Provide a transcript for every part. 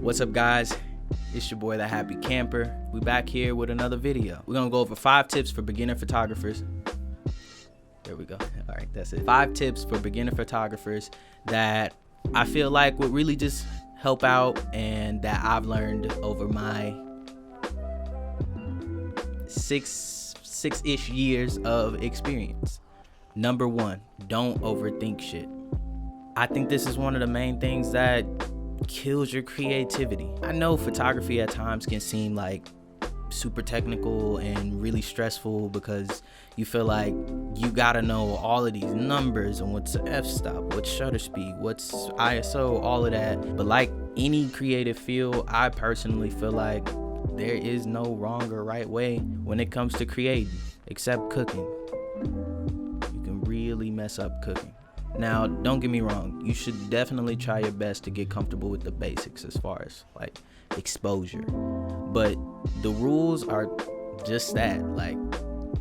What's up, guys? It's your boy, The Happy Camper. We back here with another video. We're gonna go over 5 tips for beginner photographers. There we go. All right, that's it. 5 tips for beginner photographers that I feel like would really just help out and that I've learned over my six-ish years of experience. Number 1, don't overthink shit. I think this is one of the main things that kills your creativity. I know photography at times can seem like super technical and really stressful because you feel like you gotta know all of these numbers and what's the f-stop, what's shutter speed, what's ISO, all of that. But like any creative field, I personally feel like there is no wrong or right way when it comes to creating, except cooking. You can really mess up cooking. Now, don't get me wrong, you should definitely try your best to get comfortable with the basics as far as like exposure. But the rules are just that. Like,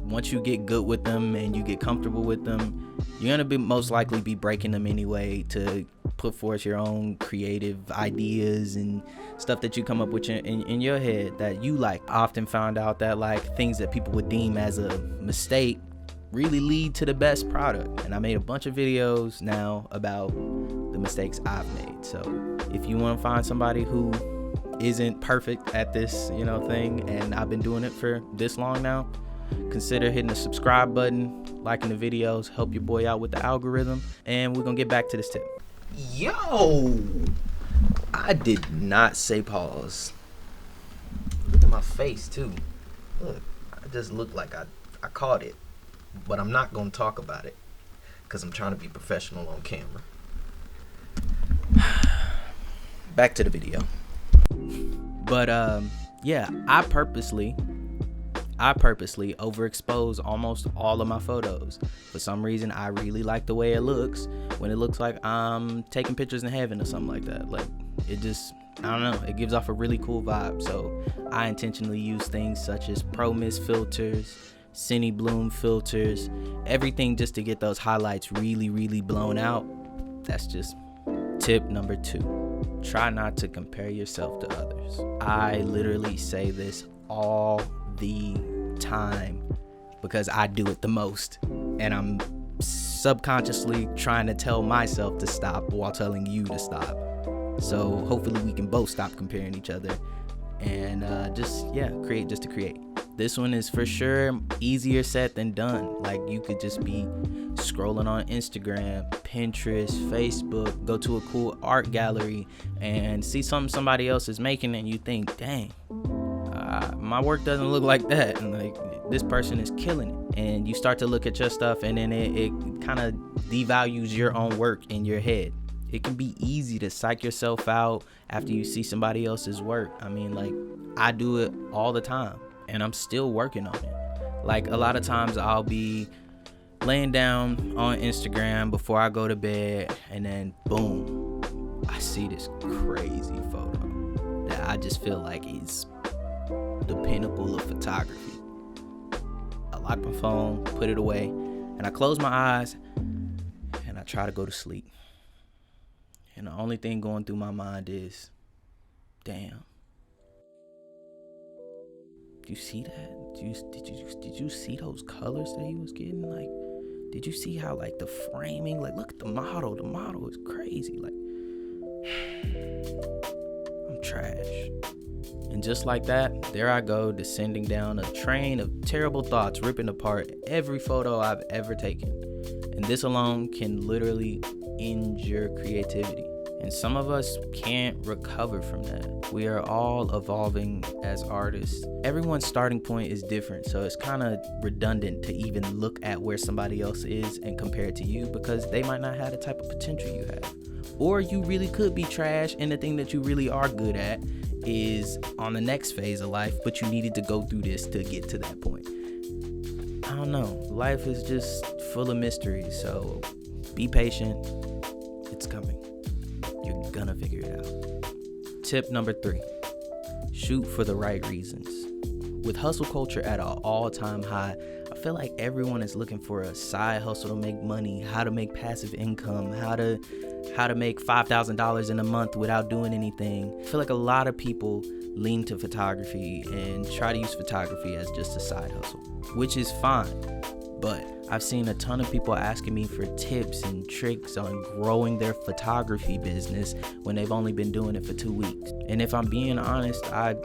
once you get good with them and you get comfortable with them, you're gonna be most likely be breaking them anyway to put forth your own creative ideas and stuff that you come up with in your head that you like. I often found out that like things that people would deem as a mistake really lead to the best product. And I made a bunch of videos now about the mistakes I've made. So if you want to find somebody who isn't perfect at this, thing, and I've been doing it for this long now, consider hitting the subscribe button, liking the videos, help your boy out with the algorithm, and we're gonna get back to this tip. Yo, I did not say pause. Look at my face too. Look, I just look like I caught it. But I'm not going to talk about it because I'm trying to be professional on camera. Back to the video. But yeah, I purposely overexpose almost all of my photos. For some reason, I really like the way it looks when it looks like I'm taking pictures in heaven or something like that. Like, it just, I don't know, it gives off a really cool vibe. So I intentionally use things such as Pro Mist filters, Cine Bloom filters, everything just to get those highlights really, really blown out. That's just tip number 2. Try not to compare yourself to others. I literally say this all the time because I do it the most, and I'm subconsciously trying to tell myself to stop while telling you to stop. So hopefully we can both stop comparing each other and create just to create. This one is for sure easier said than done. Like, you could just be scrolling on Instagram, Pinterest, Facebook, go to a cool art gallery and see something somebody else is making, and you think, dang, my work doesn't look like that, and like, this person is killing it. And you start to look at your stuff, and then it kind of devalues your own work in your head. It can be easy to psych yourself out after you see somebody else's work. I mean, like, I do it all the time, and I'm still working on it. Like, a lot of times I'll be laying down on Instagram before I go to bed, and then boom, I see this crazy photo that I just feel like is the pinnacle of photography. I lock my phone, put it away, and I close my eyes and I try to go to sleep. And the only thing going through my mind is, damn. Did you see that? Did you see those colors that he was getting? Like, did you see how, like, the framing? Like, look at the model. The model is crazy. Like, I'm trash. And just like that, there I go, descending down a train of terrible thoughts, ripping apart every photo I've ever taken. And this alone can literally end your creativity. And some of us can't recover from that. We are all evolving as artists. Everyone's starting point is different, so it's kind of redundant to even look at where somebody else is and compare it to you, because they might not have the type of potential you have. Or you really could be trash, and the thing that you really are good at is on the next phase of life, but you needed to go through this to get to that point. I don't know. Life is just full of mysteries, so be patient. It's coming. You're gonna figure it out. Tip number 3, shoot for the right reasons. With hustle culture at an all-time high, I feel like everyone is looking for a side hustle to make money, how to make passive income, how to how to make $5,000 in a month without doing anything. I feel like a lot of people lean to photography and try to use photography as just a side hustle, which is fine. But I've seen a ton of people asking me for tips and tricks on growing their photography business when they've only been doing it for 2 weeks. And if I'm being honest, I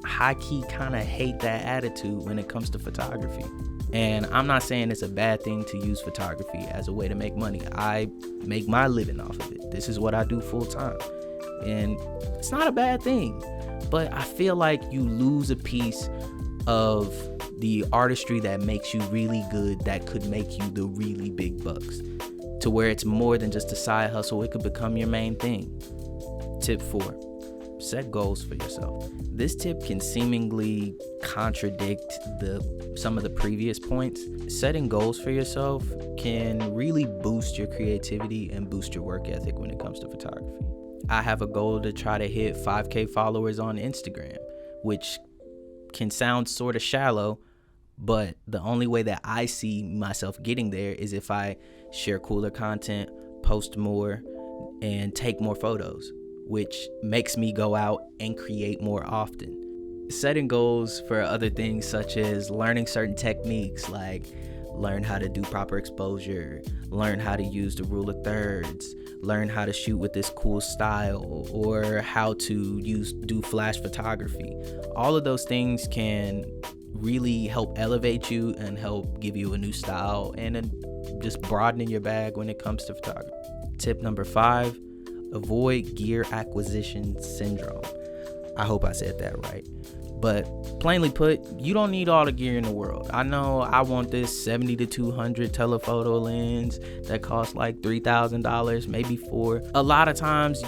high-key kind of hate that attitude when it comes to photography. And I'm not saying it's a bad thing to use photography as a way to make money. I make my living off of it. This is what I do full time. And it's not a bad thing. But I feel like you lose a piece of the artistry that makes you really good, that could make you the really big bucks, to where it's more than just a side hustle. It could become your main thing. Tip 4, set goals for yourself. This tip can seemingly contradict some of the previous points. Setting goals for yourself can really boost your creativity and boost your work ethic when it comes to photography. I have a goal to try to hit 5K followers on Instagram, which can sound sort of shallow, but the only way that I see myself getting there is if I share cooler content, post more, and take more photos, which makes me go out and create more often. Setting goals for other things, such as learning certain techniques, like learn how to do proper exposure, learn how to use the rule of thirds, learn how to shoot with this cool style, or how to do flash photography. All of those things can really help elevate you and help give you a new style and just broadening your bag when it comes to photography. Tip number 5, avoid gear acquisition syndrome. I hope I said that right. But plainly put, you don't need all the gear in the world. I know I want this 70 to 200 telephoto lens that costs like $3,000, maybe $4,000. A lot of times,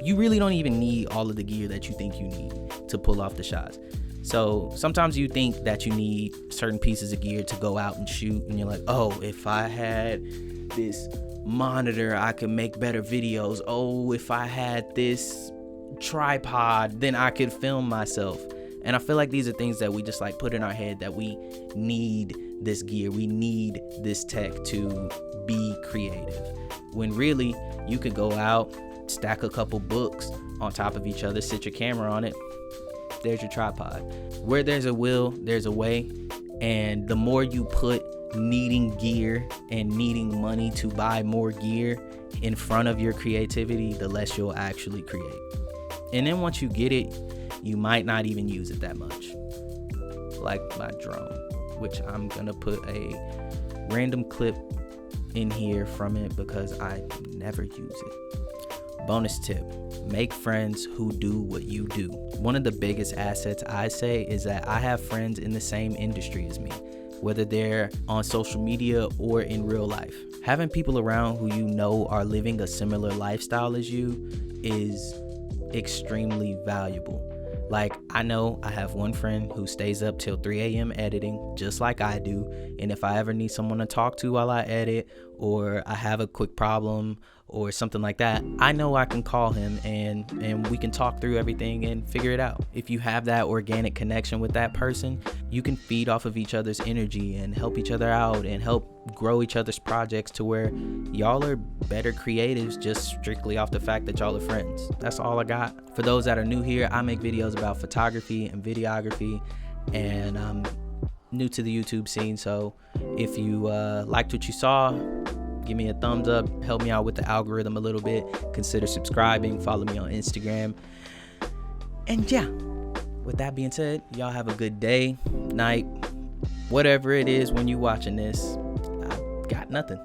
you really don't even need all of the gear that you think you need to pull off the shots. So sometimes you think that you need certain pieces of gear to go out and shoot, and you're like, oh, if I had this monitor, I could make better videos. Oh, if I had this tripod, then I could film myself. And I feel like these are things that we just like put in our head, that we need this gear, we need this tech to be creative. When really, you could go out, stack a couple books on top of each other, sit your camera on it. There's your tripod. Where there's a will, there's a way. And the more you put needing gear and needing money to buy more gear in front of your creativity, the less you'll actually create. And then once you get it, you might not even use it that much. Like my drone, which I'm gonna put a random clip in here from it because I never use it. Bonus tip, make friends who do what you do. One of the biggest assets I say is that I have friends in the same industry as me, whether they're on social media or in real life. Having people around who you know are living a similar lifestyle as you is extremely valuable. Like, I know I have one friend who stays up till 3 a.m. editing, just like I do. And if I ever need someone to talk to while I edit, or I have a quick problem or something like that, I know I can call him and we can talk through everything and figure it out. If you have that organic connection with that person, you can feed off of each other's energy and help each other out and help grow each other's projects to where y'all are better creatives just strictly off the fact that y'all are friends. That's all I got. For those that are new here, I make videos about photography and videography, and I'm new to the YouTube scene, so if you liked what you saw, give me a thumbs up, help me out with the algorithm a little bit, consider subscribing, follow me on Instagram. And yeah, with that being said, y'all have a good day, night, whatever it is when you watching this. I got nothing.